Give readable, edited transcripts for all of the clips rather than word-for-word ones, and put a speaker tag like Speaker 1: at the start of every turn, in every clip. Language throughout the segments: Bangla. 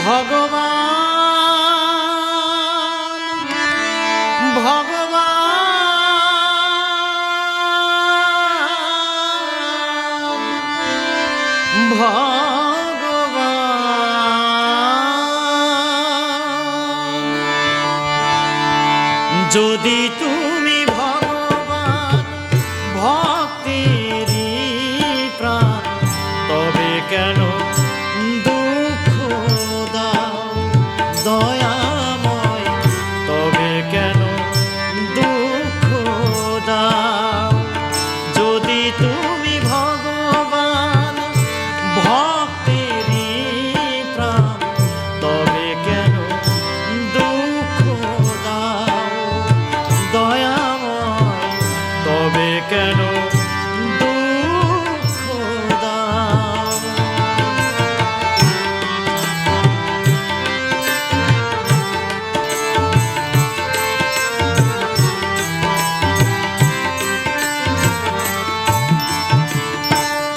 Speaker 1: ভগবান ভগবান ভগবান যদি তুমি ভগবান ভক্তিরই প্রাণ তবে কেন দুঃখ দাও দয়াময় তবে কেন দুঃখ দাও যদি তুমি ভগবান ভক্তিরই প্রাণ তবে কেন দুঃখ দাও দয়াময় তবে কেন দুঃখ দাও।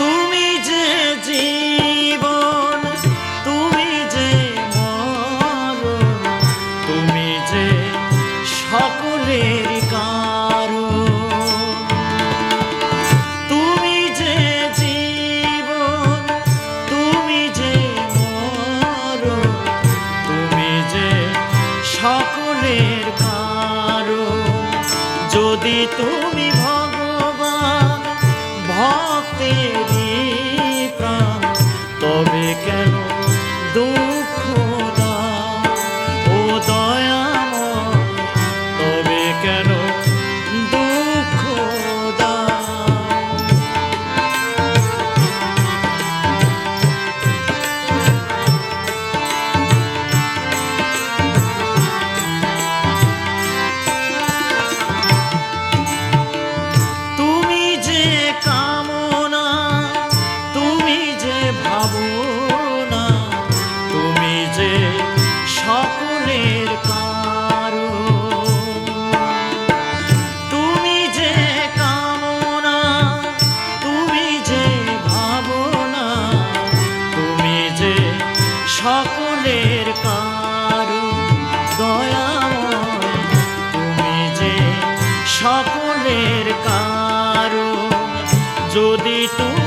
Speaker 1: তুমি যে জীবন তুমি যে মরণ তুমি যে সকলের কারণ তুমি যে জীবন তুমি যে মরণ তুমি যে সকলের কারণ যদি তুমি ভগবান ভক্তেরই প্রাণ তবে কেন দুঃখ দাও ও দয়াময় তবে কেন দুঃখ দাও। তুমি যে কামনা তুমি যে ভাবনা তুমি যে সকলের কারণ তুমি যে কামনা তুমি যে ভাবনা তুমি যে সকলের কারণ দয়াময় তুমি যে সকলের কারণ যদি তুমি